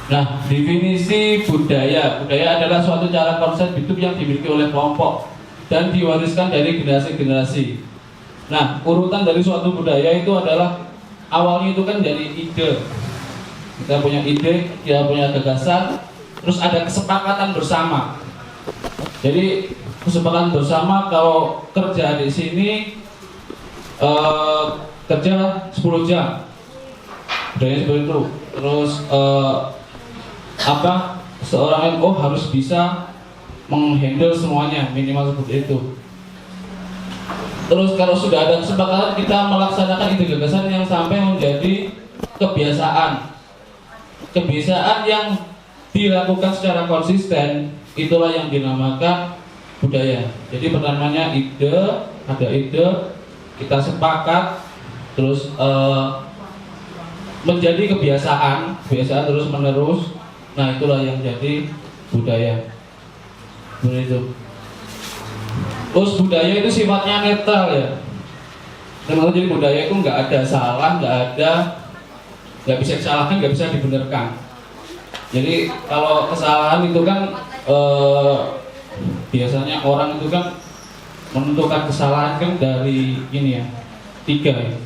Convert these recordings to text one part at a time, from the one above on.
Nah, definisi budaya. Budaya adalah suatu cara konsep hidup yang dimiliki oleh kelompok dan diwariskan dari generasi ke generasi. Nah, urutan dari suatu budaya itu adalah awalnya itu kan dari ide. Kita punya ide, kita punya gagasan, terus ada kesepakatan bersama. Jadi kesepakatan bersama kalau kerja di sini kerja 10 jam. Budaya seperti itu. Terus seorang NO harus bisa menghandle semuanya, minimal seperti itu. Terus kalau sudah ada kesepakatan, kita melaksanakan ide gagasan yang sampai menjadi kebiasaan. Kebiasaan yang dilakukan secara konsisten, itulah yang dinamakan budaya. Jadi pertamanya ide, ada ide, kita sepakat, terus menjadi kebiasaan terus menerus. Nah, itulah yang jadi budaya. Begitu. Terus budaya itu sifatnya netral ya. Jadi budaya itu nggak ada salah, nggak bisa disalahkan, nggak bisa dibenarkan. Jadi kalau kesalahan itu kan biasanya orang itu kan menentukan kesalahan kan dari ini ya, 3 ya.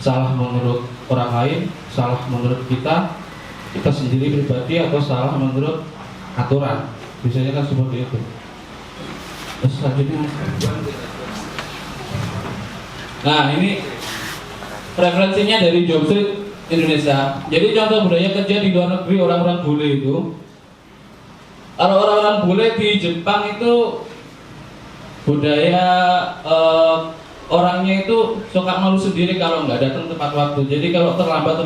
Salah menurut orang lain, salah menurut kita sendiri pribadi, atau salah menurut aturan. Biasanya kan seperti itu. Terus selanjutnya, nah ini referensinya dari Job Street Indonesia. Jadi contoh budaya kerja di luar negeri orang-orang bule itu. Kalau orang-orang bule di Jepang itu budaya orangnya itu suka malu sendiri kalau nggak datang tepat waktu. Jadi kalau terlambat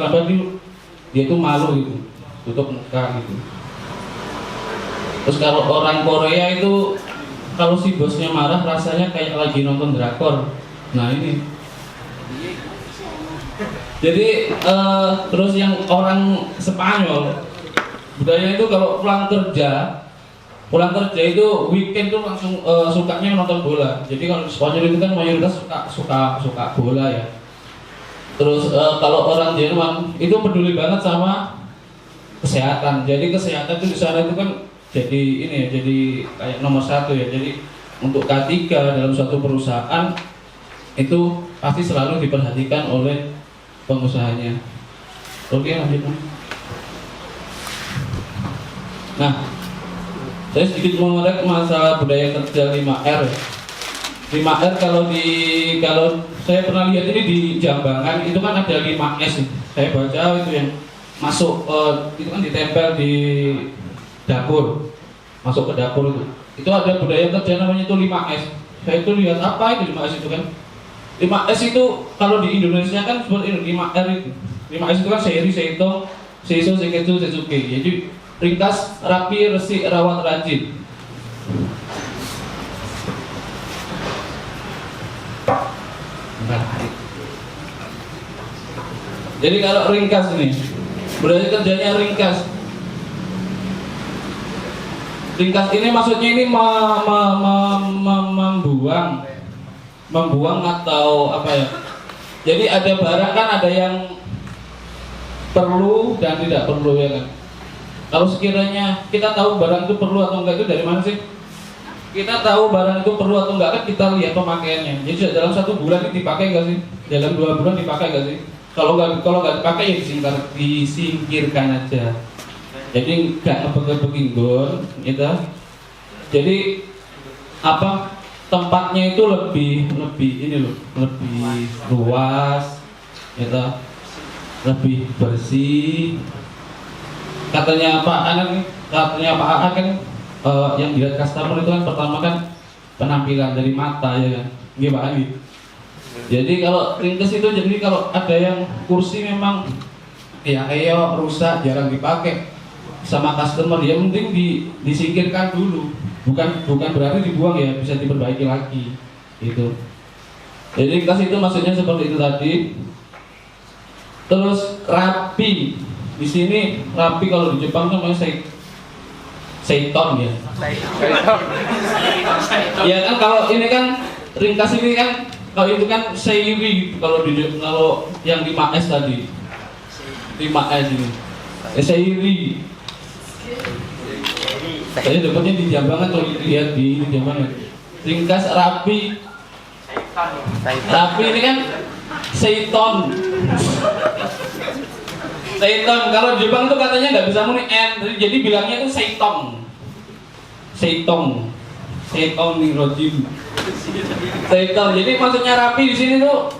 dia itu malu gitu, tutup muka gitu. Terus kalau orang Korea itu kalau si bosnya marah rasanya kayak lagi nonton drakor. Nah ini. Jadi terus yang orang Spanyol budaya itu kalau pulang kerja itu weekend tuh langsung sukanya nonton bola. Jadi kalau Spanyol itu kan mayoritas suka bola ya. Terus kalau orang Jerman itu peduli banget sama kesehatan. Jadi kesehatan itu di sana itu kan jadi ini ya, jadi kayak nomor 1 ya. Jadi untuk K3 dalam suatu perusahaan itu pasti selalu diperhatikan oleh pengusahanya. Oke, lanjut. Nah, saya sedikit mengorek masalah budaya kerja 5R. 5R kalau saya pernah lihat ini di Jambangan itu kan ada 5S. Saya baca itu yang masuk itu kan ditempel di dapur. Masuk ke dapur itu ada budaya kerja namanya itu 5S. Saya itu lihat apa itu 5S itu kan. 5S itu kalau di Indonesia kan seperti ini 5R itu. 5S itu kan seri, seito, seiso, seketsu, setsuke. Jadi ringkas, rapi, resik, rawat, rajin. Jadi kalau ringkas ini, budaya kerjanya ringkas. Ringkas ini maksudnya ini membuang atau apa ya? Jadi ada barang kan ada yang perlu dan tidak perlu ya kan. Kalau sekiranya kita tahu barang itu perlu atau enggak itu dari mana sih? Kita tahu barang itu perlu atau enggak kan kita lihat pemakaiannya. Jadi dalam 1 bulan ini dipakai enggak sih? Dalam 2 bulan dipakai enggak sih? Kalau enggak dipakai ya disingkirkan aja. Jadi enggak ngebeg-ngebegin gon, gitu. Jadi apa? Tempatnya itu lebih ini loh, lebih luas, gitu. Lebih bersih. Katanya Pak A kan yang dilihat customer itu kan pertama kan penampilan dari mata ya kan, nggih Pak Andi. Jadi kalau ringkes itu jadi kalau ada yang kursi memang ya rusak jarang dipakai sama customer ya penting disingkirkan dulu, bukan berarti dibuang ya, bisa diperbaiki lagi gitu. Jadi ringkas itu maksudnya seperti itu tadi. Terus rapi. Di sini rapi kalau di Jepang namanya seiton ya. Ya kan kalau ini kan ringkas ini kan kalau itu kan seiri kalau yang 5S tadi. 5S ini. Seiri. Saya dapatnya di Jambangan, kalau lihat di Jambangan. Ringkas rapi. Rapi ini kan Seiton. Seiton. Kalau di Jepang tuh katanya nggak bisa muni n, jadi bilangnya itu Seitong. Seitong. Seitong nih rojim. Seitong. Jadi maksudnya rapi di sini tuh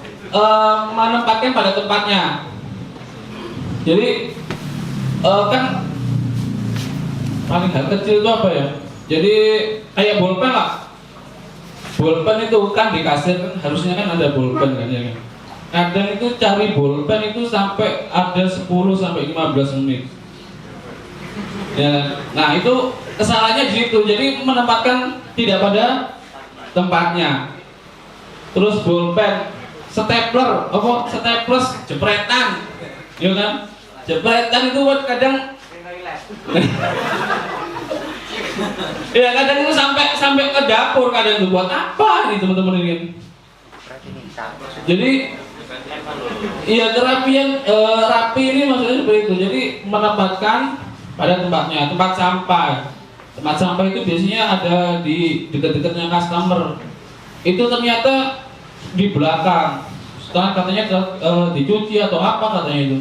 menempatkan pada tempatnya. Jadi kan paling hal kecil itu apa ya? Jadi kayak bolpen lah. Bolpen itu kan di kasir kan harusnya kan ada bolpen kan ya kan. Kadang itu cari bolpen itu sampai ada 10 sampai 15 menit. Ya, nah itu kesalahannya di situ. Jadi menempatkan tidak pada tempatnya. Terus bolpen, stapler, apa? Staples, jepretan, ya kan? Jepretan itu buat kadang ya kadang itu sampai ke dapur, kadang itu buat apa nih teman-teman ini. Jadi iya kerapian rapi ini maksudnya seperti itu. Jadi menempatkan pada tempatnya. Tempat sampah itu biasanya ada di dekat-dekatnya customer. Itu ternyata di belakang. Sekarang katanya dicuci atau apa katanya itu.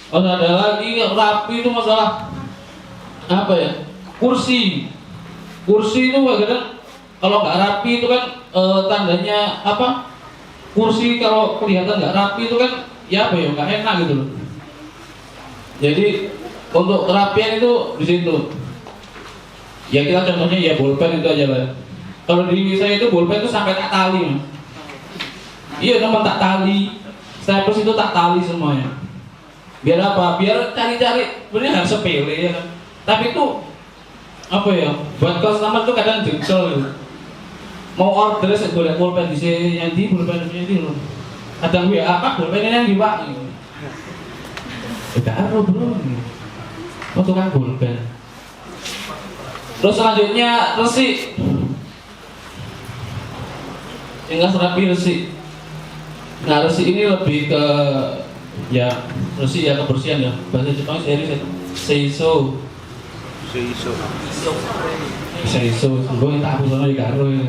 Oh, ada lagi rapi itu masalah apa ya? Kursi itu kadang kalau nggak rapi itu kan tandanya apa? Kursi kalau kelihatan nggak rapi itu kan ya apa ya, nggak enak gitu loh. Jadi untuk kerapian itu di situ. Ya kita contohnya ya bolpen itu aja lah. Kalau di saya itu bolpen itu sampai tak tali, Mas. Iya teman, tak tali. Staples itu tak tali semuanya. Biar apa? Biar cari-cari. Sebenarnya harus sepele ya kan. Tapi itu apa ya? Buat customer tuh kadang jengkel gitu. Mau order boleh pulpen di sini, yang di pulpen di loh. Kadang WA apa pulpen ini yang di Pak. Tidak ada bro. Oh tukang pulpen. Terus selanjutnya resi. Tinggal rapi resi. Nah resi ini lebih ke ya resi ya kebersihan ya. Bahasa Jepang seiso. Seiso. Gue tak aku sama di karo ya.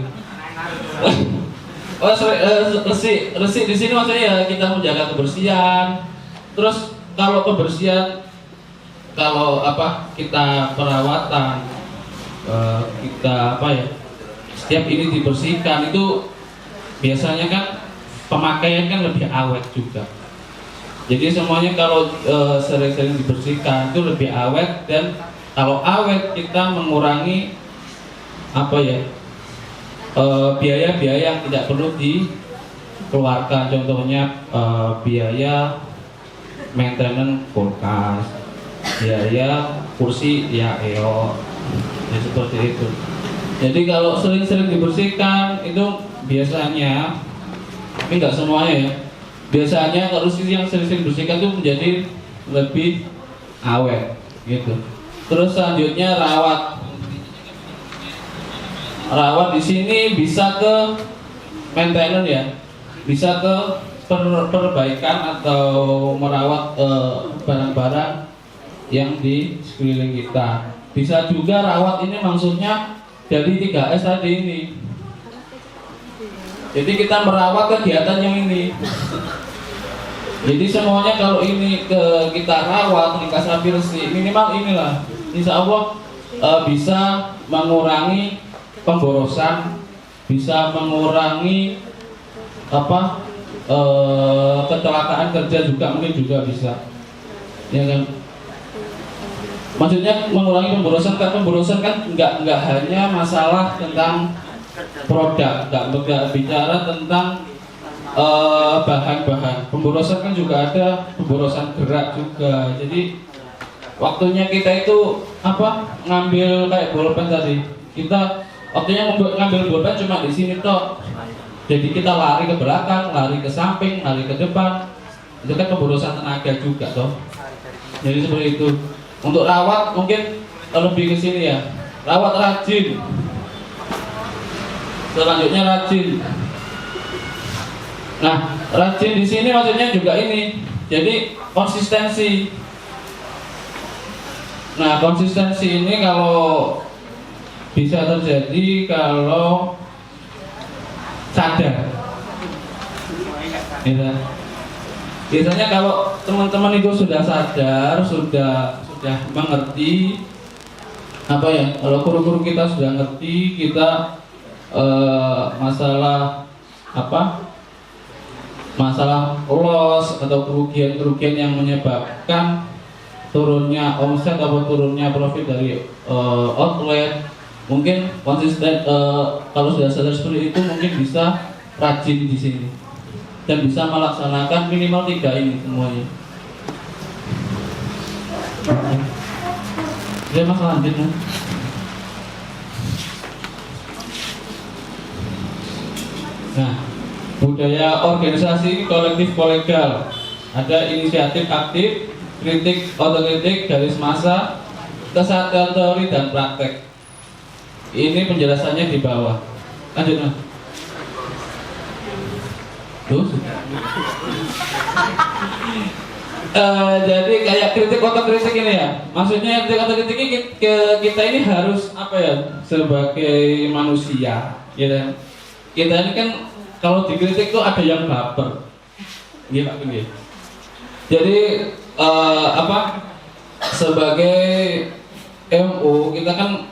Oh, resi di sini maksudnya ya kita menjaga kebersihan. Terus kalau kebersihan, kalau apa kita perawatan, kita apa ya, setiap ini dibersihkan itu biasanya kan pemakaian kan lebih awet juga. Jadi semuanya kalau sering-sering dibersihkan itu lebih awet, dan kalau awet kita mengurangi apa ya, biaya-biaya yang tidak perlu dikeluarkan. Contohnya biaya maintenance kulkas, biaya kursi ya ya seperti itu. Jadi kalau sering-sering dibersihkan itu biasanya, tapi nggak semuanya ya, biasanya kalau yang sering-sering dibersihkan itu menjadi lebih awet gitu. Terus selanjutnya rawat di sini bisa ke maintenance ya, bisa ke perbaikan atau merawat barang-barang yang di sekeliling kita. Bisa juga rawat ini maksudnya dari 3S tadi ini. Jadi kita merawat kegiatan yang ini. Jadi semuanya kalau ini kita rawat, ringkas rapi resi, minimal inilah, insya Allah bisa mengurangi pemborosan, bisa mengurangi apa kecelakaan kerja juga, mungkin juga bisa, ya kan? Maksudnya mengurangi pemborosan, kan pemborosan kan nggak hanya masalah tentang produk, nggak bicara tentang bahan-bahan. Pemborosan kan juga ada pemborosan gerak juga. Jadi waktunya kita itu apa, ngambil kayak bolpen tadi, kita waktunya ngambil bolpen cuma di sini toh. Jadi kita lari ke belakang, lari ke samping, lari ke depan, itu kan pemborosan tenaga juga toh. Jadi seperti itu. Untuk rawat mungkin lebih ke sini ya, rawat rajin. Selanjutnya rajin. Nah, rajin di sini maksudnya juga ini. Jadi konsistensi. Nah, konsistensi ini kalau bisa terjadi kalau sadar. Gitu. Biasanya kalau teman-teman itu sudah sadar, sudah mengerti apa ya? Kalau guru-guru kita sudah ngerti, kita masalah apa? Masalah loss atau kerugian yang menyebabkan turunnya omset atau turunnya profit dari outlet, mungkin konsisten. Kalau sudah sadar seperti itu, mungkin bisa rajin di sini dan bisa melaksanakan minimal 3 ini semuanya. Ya mas, lanjut mas. Nah, budaya organisasi kolektif kolegal, ada inisiatif aktif, kritik otokritik, garis massa, kesatuan teori dan praktek. Ini penjelasannya di bawah. Lanjut mas. Jadi kayak kritik otokritik ini ya. Maksudnya kritik otokritik ini kita ini harus apa ya, sebagai manusia, gitu. Kita ini kan kalau dikritik tuh ada yang baper, gitu Pak. Jadi sebagai MU kita kan,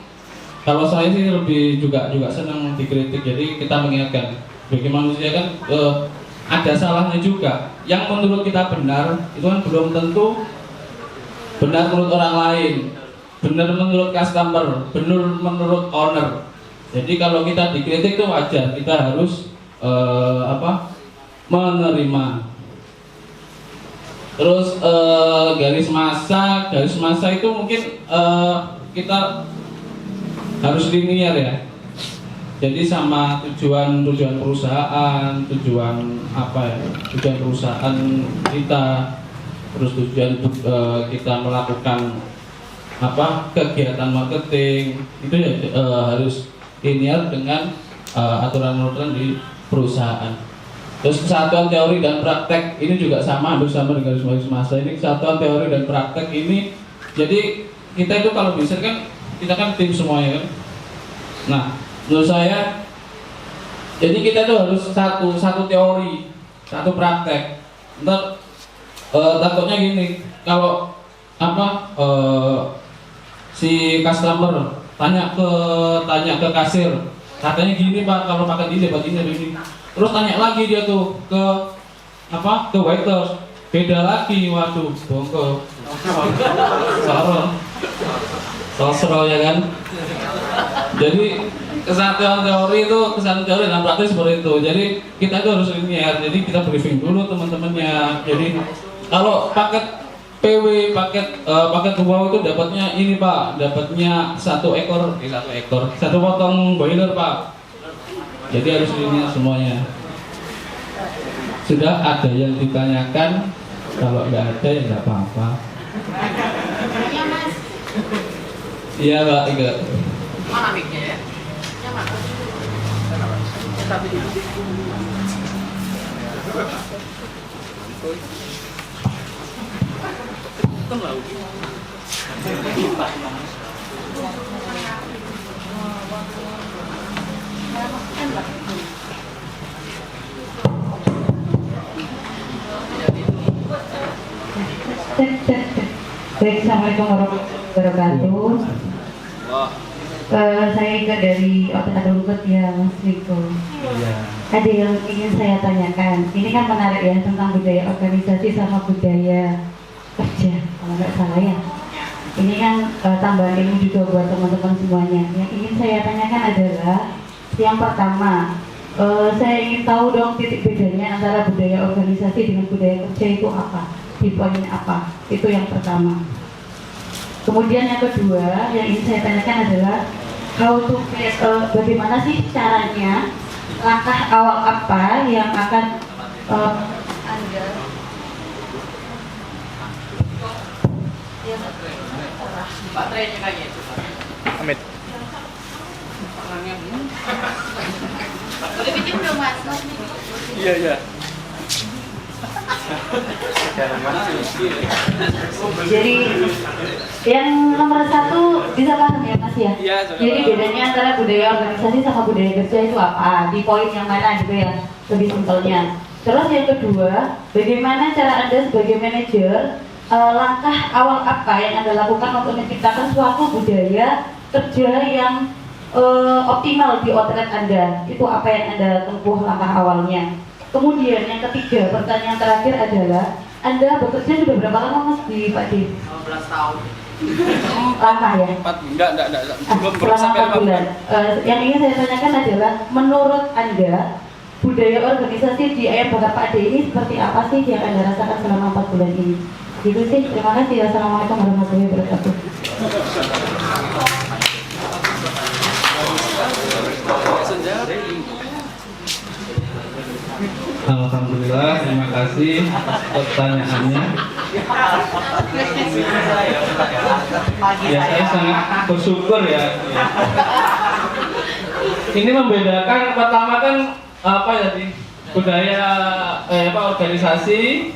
kalau saya sih lebih juga senang dikritik. Jadi kita mengingatkan bagi manusia kan ada salahnya juga. Yang menurut kita benar itu kan belum tentu benar menurut orang lain, benar menurut customer, benar menurut owner. Jadi kalau kita dikritik itu wajar, kita harus menerima. Terus garis massa itu mungkin kita harus linear ya. Jadi sama tujuan perusahaan, tujuan perusahaan kita, terus tujuan kita melakukan kegiatan marketing itu ya harus linear dengan aturan-aturan di perusahaan. Terus kesatuan teori dan praktek ini juga sama, hampir sama dengan garis massa ini. Kesatuan teori dan praktek ini, jadi kita itu kalau bisa kan, kita kan tim semuanya kan. Nah, menurut saya, jadi kita itu harus satu teori, satu praktek. Ntar takutnya gini, kalau si customer tanya ke kasir, katanya gini Pak, kalau makan ini dapat ini. Terus tanya lagi dia tuh ke waiter, beda lagi, waduh, bongko, sosro ya kan. Jadi kesatuan teori dan praktek seperti itu. Jadi kita itu harus linear. Jadi kita briefing dulu teman-temannya. Jadi kalau paket PW, paket wow itu dapatnya ini Pak, dapatnya satu potong boiler Pak. Jadi harus linear semuanya. Sudah ada yang ditanyakan? Kalau nggak ada ya nggak apa-apa. Iya Mas. Iya Mbak, enggak. Mana mic-nya ya? Ya Mas. Tapi di Baik, assalamualaikum warahmatullahi wabarakatuh. Saya ingat dari Otak ya Mas Riko. Ada yang ingin saya tanyakan. Ini kan menarik ya, tentang budaya organisasi sama budaya kerja, kalau nggak salah ya. Ini kan tambahan ilmu juga buat teman-teman semuanya. Yang ingin saya tanyakan adalah yang pertama, saya ingin tahu dong titik bedanya antara budaya organisasi dengan budaya kerja itu apa? Di poinnya apa? Itu yang pertama. Kemudian yang kedua yang ingin saya tanyakan adalah bagaimana sih caranya, langkah awal apa yang akan Anda baterainya kayak gitu. Amit. Udah bikin belum Mas? Iya. Jadi yang nomor 1 bisa paham ya Mas ya? Iya, Jadi bedanya antara budaya organisasi sama budaya kerja itu apa? Di poin yang mana gitu ya? Lebih simpelnya. Terus yang kedua, bagaimana cara Anda sebagai manajer, langkah awal apa yang Anda lakukan untuk menciptakan suatu budaya kerja yang optimal di outlet Anda? Itu apa yang Anda tempuh langkah awalnya? Kemudian yang ketiga, pertanyaan terakhir adalah Anda bekerja sudah berapa lama Mas di Pak D? 15 tahun. Lama ya? 4 enggak. Belum Selama sampai 4 bulan. Yang ingin saya tanyakan adalah menurut Anda budaya organisasi di Ayam Bakar Pak D ini seperti apa sih yang Anda rasakan selama 4 bulan ini? Gitu sih, terima kasih. Assalamualaikum warahmatullahi wabarakatuh. Alhamdulillah, terima kasih atas pertanyaannya. Ya, saya sangat bersyukur ya. Ini membedakan pertama kan apa ya sih? Budaya organisasi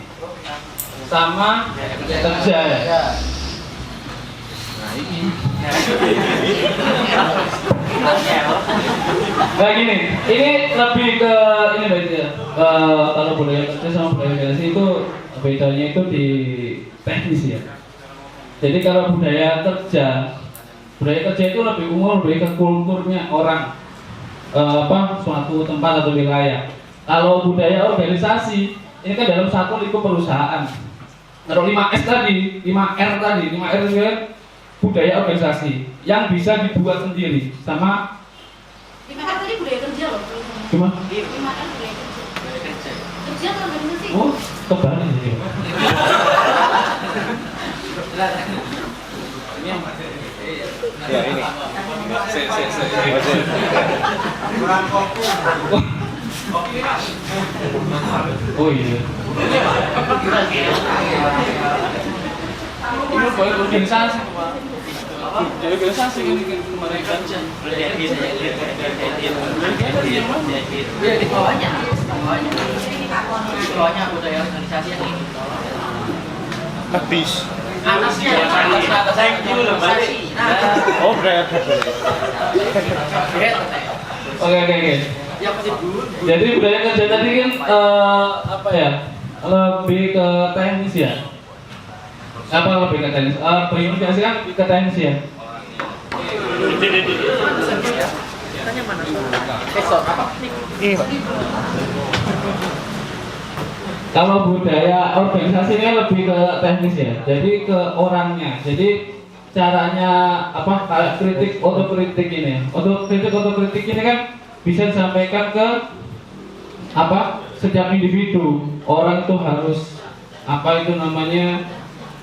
sama kerja ya. Nah gini, ini lebih ke ini berarti ya. Kalau budaya kerja sama budaya organisasi itu bedanya itu di teknis ya. Jadi kalau budaya kerja itu lebih umum, lebih ke kulturnya orang, suatu tempat atau wilayah. Kalau budaya organisasi ini kan dalam satu lingkup perusahaan. Kalau 5S tadi, 5R tadi, 5R itu kan budaya organisasi yang bisa dibuat sendiri sama 5R tadi budaya kerja loh. gimana? 5R budaya kerja. Kerja atau organisasi? Oh, kebalik ya. Ini yang Ya ini. Oh iya. Ini boleh organisasi. Ya organisasi ini kemarin kerja. Ya di bawahnya. Di bawahnya budaya organisasi yang ini. Habis. Atasnya atas saya dulu loh, organisasi. Nah, Oh, budaya Oke. ya pasti dulu. Jadi budaya kerja tadi kan apa ya? Lebih ke teknis ya. Apa lebih ke teknis? Berimigrasi kan ke teknis ya. Tanya mana? Besok apa? Ini, Pak. Kalau budaya organisasi ini lebih ke teknis ya. Jadi ke orangnya. Jadi caranya apa? Kayak kritik, otokritik ini. Otokritik ini kan bisa disampaikan ke apa? Setiap individu. Orang itu harus apa itu namanya?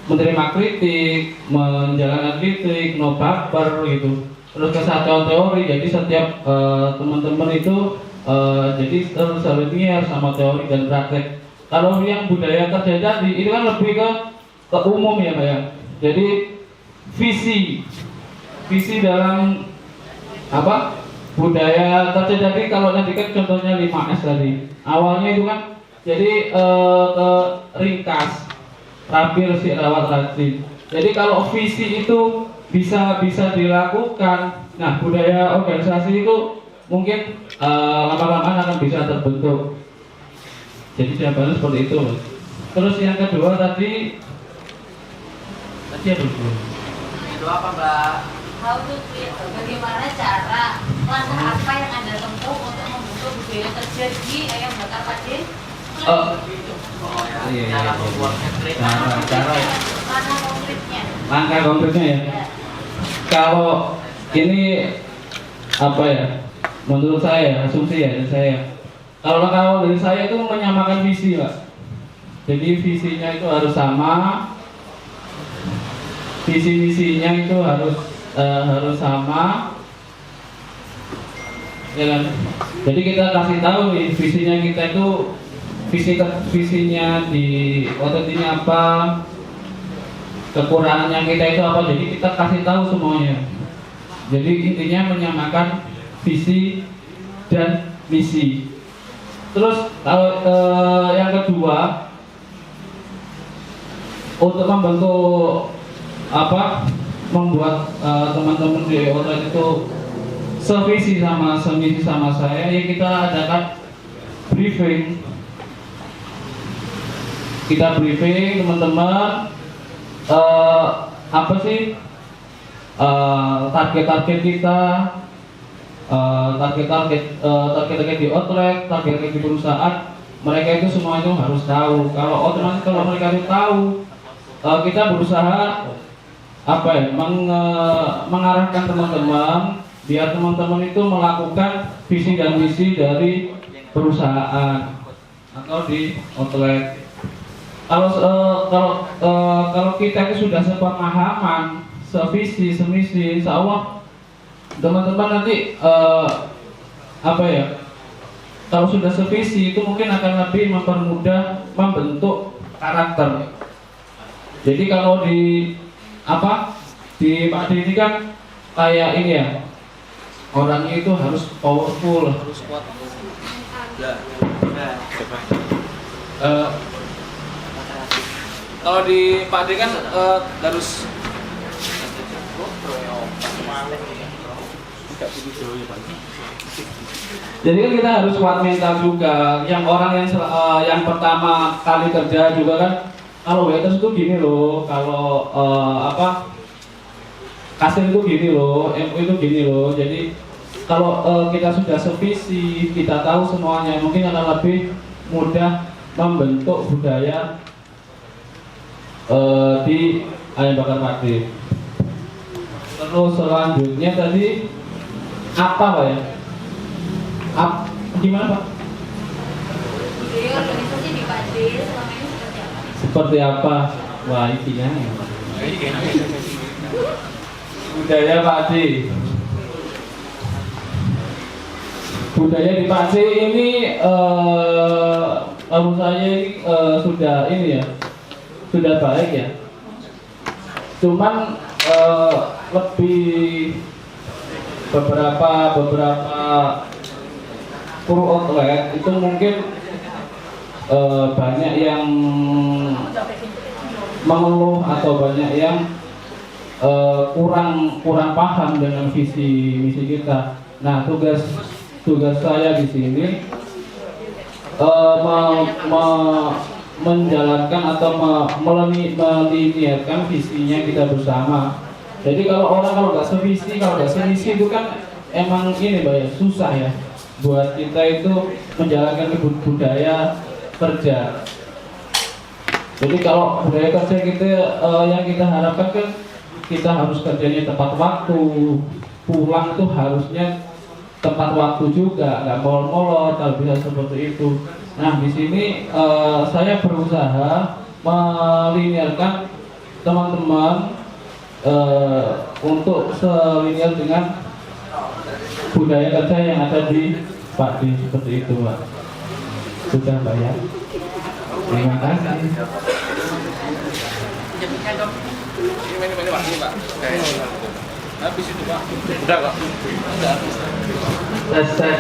Menerima kritik, menjalankan kritik, no baper gitu. Terus kesatuan teori. Jadi setiap teman-teman itu jadi harus linear sama teori dan praktek. Kalau yang budaya kerja tadi itu kan lebih ke umum ya Pak ya. Jadi visi dalam apa budaya kerja tadi kalau tadi kan contohnya 5S tadi. Awalnya itu kan jadi ke ringkas, rapi, resik, rawat, rajin. Jadi kalau visi itu bisa dilakukan. Nah budaya organisasi itu mungkin lama-lama akan bisa terbentuk. Jadi jawabannya seperti itu. Terus yang kedua tadi apa dulu? Itu apa, Mbak? How to create, bagaimana cara, langkah apa yang Anda tempuh untuk membentuk budaya kerja di Ayam Bakar Pak D? Oh ya, Iya. cara membuatnya kereta. Cara Langkah konkretnya. langkah konkretnya ya. Kalau ini apa ya? Menurut saya, asumsi ya dari saya. Kalau dari saya itu menyamakan visi, Pak. Jadi visinya itu harus sama, visi misinya itu harus sama, ya kan? Jadi kita kasih tahu nih visinya kita itu visinya di OTT-nya apa, kekurangannya kita itu apa. Jadi kita kasih tahu semuanya. Jadi intinya menyamakan visi dan misi. Terus kalau yang kedua untuk membantu membuat teman-teman di outlet itu sevisi semisi sama saya, ya kita adakan briefing. Kita briefing teman-teman apa sih target-target kita, target-target di outlet, target-target di perusahaan. Mereka itu semua itu harus tahu. Kalau otomatis kalau mereka itu tahu, kita berusaha mengarahkan teman-teman biar teman-teman itu melakukan visi dan misi dari perusahaan atau di outlet. Kalau kita itu sudah sepemahaman, sevisi, semisi, insya Allah teman-teman nanti kalau sudah sevisi itu mungkin akan lebih mempermudah membentuk karakter. Jadi kalau di Pak D ini kan kayak ini ya, orangnya itu harus powerful, harus kuat. Kalau di Pak D kan harus jadi kan kita harus kuat mental juga. Yang orang yang pertama kali kerja juga kan, kalau waiters itu gini loh, kalau kasir itu gini loh, MU itu gini loh. Jadi kalau kita sudah sevisi, kita tahu semuanya, mungkin akan lebih mudah membentuk budaya di ayam bakar Pak D. Terus selanjutnya tadi apa Pak ya? Gimana Pak? Budaya organisasi di Pak D selama ini seperti apa? Seperti apa? Wah intinya budaya Pak D. Budaya di Pak D ini menurut saya ini sudah ini ya, sudah baik ya. Cuman lebih beberapa kru outlet itu mungkin banyak yang mengeluh atau banyak yang kurang paham dengan visi misi kita. Nah, tugas saya di sini menjalankan atau meliniarkan visinya kita bersama. Jadi kalau nggak sevisi, kalau nggak semisi itu kan emang ini Mbak ya, susah ya buat kita itu menjalankan budaya kerja. Jadi kalau budaya kerja kita yang kita harapkan kan kita harus kerjanya tepat waktu, pulang itu harusnya tepat waktu juga, nggak molor-molor kalau bisa seperti itu. Nah di sini saya berusaha meliniarkan teman-teman untuk selinier dengan budaya kerja yang ada di Pak D seperti itu Pak. Sudah Mbak ya. Terima kasih. Ini Pak. Habis itu Pak. Udah kok. Saya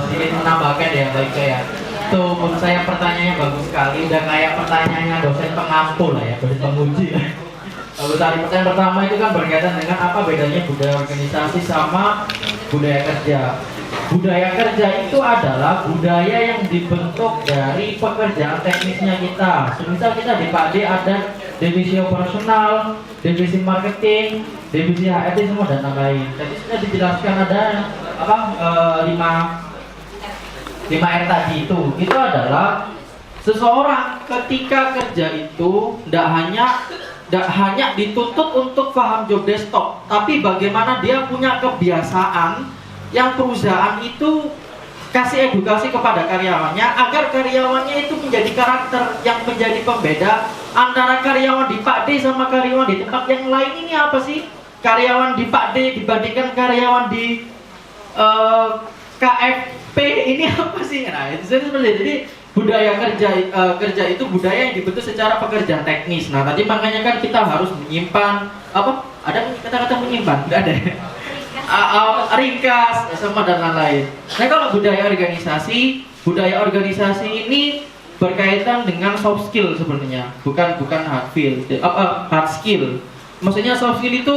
sini menambahkan ya Mbak Ika ya. Itu menurut saya pertanyaannya bagus sekali. Udah kayak pertanyaannya dosen pengampu lah ya, dosen penguji. Kalau tadi pertanyaan pertama itu kan berkaitan dengan apa bedanya budaya organisasi sama budaya kerja. Budaya kerja itu adalah budaya yang dibentuk dari pekerjaan teknisnya kita. Semisal kita di Pak D ada divisi operasional, divisi marketing, divisi HRD semua dan lain-lain. Tadi sudah dijelaskan ada lima R tadi itu adalah seseorang ketika kerja itu tidak hanya dituntut untuk paham job desktop, tapi bagaimana dia punya kebiasaan yang perusahaan itu kasih edukasi kepada karyawannya agar karyawannya itu menjadi karakter yang menjadi pembeda antara karyawan di Pak D sama karyawan di tempat yang lain. Ini apa sih? Karyawan di Pak D dibandingkan karyawan di KFP ini apa sih? Nah, itu seperti itu. Jadi budaya kerja itu budaya yang dibentuk secara pekerjaan teknis. Nah, tadi makanya kan kita harus menyimpan apa? Ada kata-kata menyimpan? Tidak ada. Ringkas sama dan lain-lain. Nah, kalau budaya organisasi ini berkaitan dengan soft skill sebenarnya, bukan hard skill. Maksudnya soft skill itu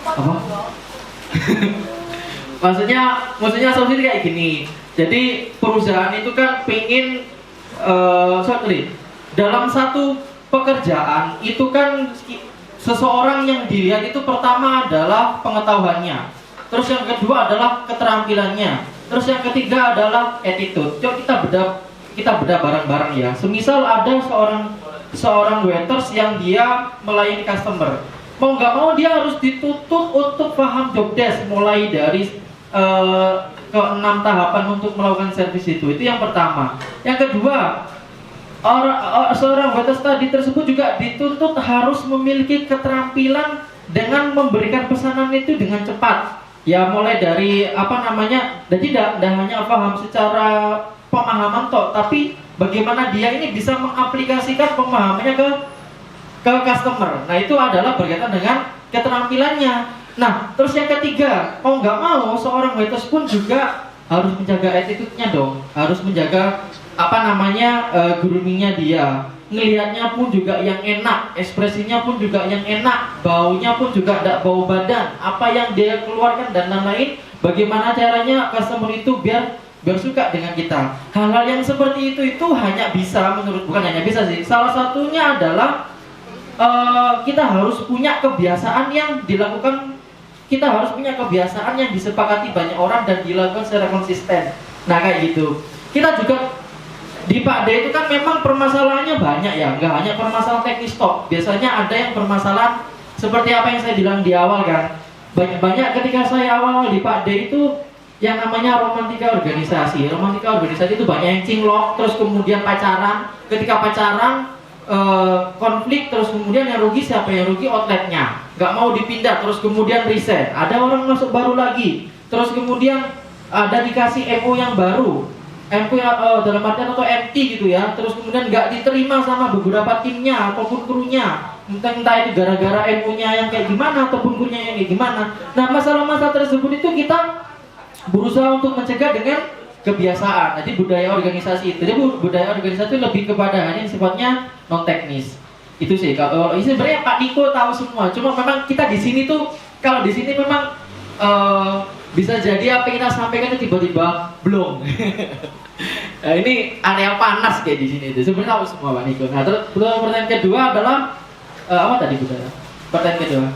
apa? maksudnya soft skill kayak gini. Jadi perusahaan itu kan pengen dalam satu pekerjaan itu kan seseorang yang dilihat itu pertama adalah pengetahuannya, terus yang kedua adalah keterampilannya, terus yang ketiga adalah attitude. Coba kita bedah bareng-bareng ya. Semisal ada seorang waiters yang dia melayani customer, mau nggak mau dia harus dituntut untuk paham job desk mulai dari ke 6 tahapan untuk melakukan servis itu yang pertama. Yang kedua, seorang waiters tadi tersebut juga dituntut harus memiliki keterampilan dengan memberikan pesanan itu dengan cepat. Ya mulai dari dan tidak hanya paham secara pemahaman tapi bagaimana dia ini bisa mengaplikasikan pemahamannya ke customer. Nah itu adalah berkaitan dengan keterampilannya. Nah terus yang ketiga, mau nggak mau seorang waiters pun juga harus menjaga attitude-nya dong, harus menjaga groomingnya dia, ngelihatnya pun juga yang enak, ekspresinya pun juga yang enak, baunya pun juga tidak bau badan, apa yang dia keluarkan dan lain-lain. Bagaimana caranya customer itu biar suka dengan kita. Hal-hal yang seperti itu hanya bisa, bukan hanya bisa sih, salah satunya adalah kita harus punya kebiasaan yang dilakukan. Kita harus punya kebiasaan yang disepakati banyak orang dan dilakukan secara konsisten. Nah kayak gitu. Kita juga di Pak D itu kan memang permasalahannya banyak ya, nggak hanya permasalahan teknis tok. Biasanya ada yang permasalahan seperti apa yang saya bilang di awal kan. Banyak ketika saya awal di Pak D itu yang namanya romantika organisasi. Romantika organisasi itu banyak yang cinlok, terus kemudian pacaran. Ketika pacaran konflik, terus kemudian yang rugi siapa? Yang rugi outletnya, nggak mau dipindah, terus kemudian resign. Ada orang masuk baru lagi, terus kemudian ada dikasih MO yang baru, MO dalam artian atau MT gitu ya, terus kemudian nggak diterima sama beberapa timnya ataupun krunya, entah itu gara-gara MO-nya yang kayak gimana ataupun krunya yang kayak gimana. Nah masalah-masalah tersebut itu kita berusaha untuk mencegah dengan kebiasaan. Jadi budaya organisasi itu, budaya organisasi itu lebih kepada hal yang sifatnya non teknis. Itu sih. Kalau ini sebenarnya Pak Niko tahu semua. Cuma memang kita di sini tuh, kalau di sini memang bisa jadi apa yang kita sampaikan itu tiba-tiba belum. Nah, ini area panas kayak di sini itu. Sebenarnya tahu semua Pak Niko. Nah, terus pertanyaan kedua adalah apa tadi budaya? Pertanyaan kedua.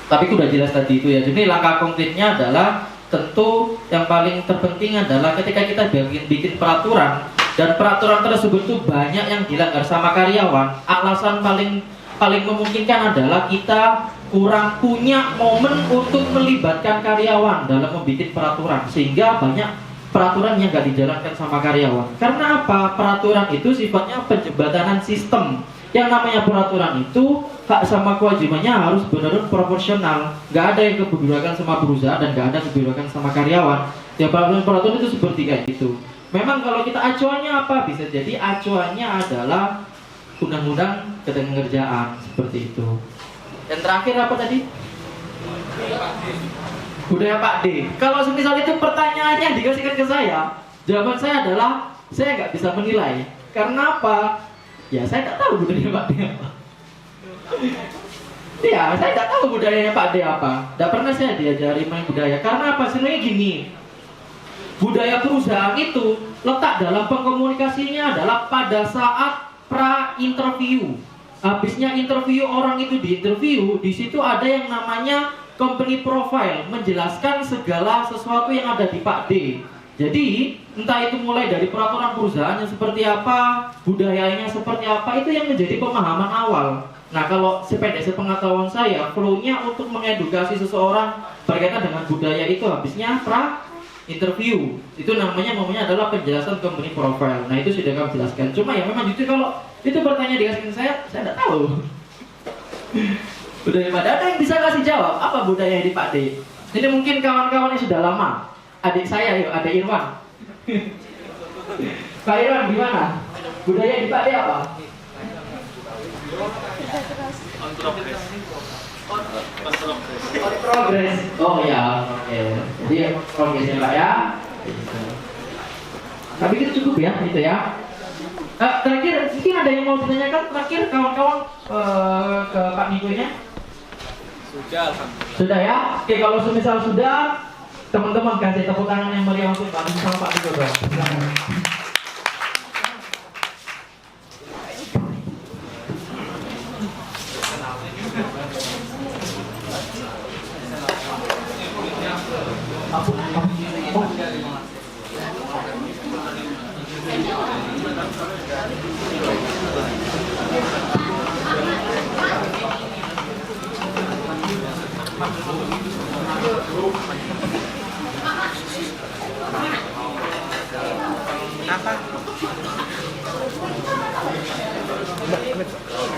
Tapi udah jelas tadi itu ya. Jadi langkah konkretnya adalah tentu yang paling terpenting adalah ketika kita bikin peraturan dan peraturan tersebut tuh banyak yang dilanggar sama karyawan. Alasan paling memungkinkan adalah kita kurang punya momen untuk melibatkan karyawan dalam membuat peraturan, sehingga banyak peraturan yang gak dijalankan sama karyawan. Karena apa? Peraturan itu sifatnya penjembatanan sistem. Yang namanya peraturan itu hak sama kewajibannya harus benar-benar proporsional. Gak ada yang keberpihakan sama perusahaan dan gak ada keberpihakan sama karyawan. Ya peraturan itu seperti kayak gitu. Memang kalau kita acuannya apa? Bisa jadi acuannya adalah undang-undang ketenagakerjaan seperti itu. Dan terakhir apa tadi? Budaya Pak D. Kalau semisal itu pertanyaannya yang dikasihkan ke saya, jawaban saya adalah saya nggak bisa menilai. Karena apa? Ya saya nggak tahu budaya Pak D apa. Ya saya nggak tahu budayanya Pak D apa. Tidak pernah saya diajari main budaya. Karena apa? Sebenarnya gini, budaya perusahaan itu letak dalam pengkomunikasinya adalah pada saat pra-interview. Habisnya interview, orang itu diinterview, di situ ada yang namanya company profile, menjelaskan segala sesuatu yang ada di Pak D. Jadi entah itu mulai dari peraturan perusahaannya seperti apa, budayanya seperti apa, itu yang menjadi pemahaman awal. Nah kalau sependek sepengetahuan saya, flow-nya untuk mengedukasi seseorang berkaitan dengan budaya itu habisnya pra-interview. Itu namanya adalah penjelasan company profile. Nah itu sudah kami jelaskan. Cuma ya memang jujur kalau itu pertanyaan dikasih saya tidak tahu. Budaya pada ada yang bisa kasih jawab apa budaya di Pak D. Jadi mungkin kawan-kawan yang sudah lama, adik saya yuk, adik Irwan. Pak Irwan gimana? Budaya di Pak D apa? Progres. Oh ya, oke. Jadi progresnya Pak ya. Gitu. Tapi itu cukup ya, gitu ya. Terakhir, mungkin ada yang mau ditanyakan terakhir kawan-kawan ke Pak Niko ini? Sudah ya? Oke, kalau semisal sudah, teman-teman kasih tepuk tangan yang meriah untuk Pak Niko sama Pak Niko dong.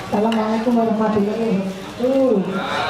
Assalamualaikum warahmatullahi wabarakatuh.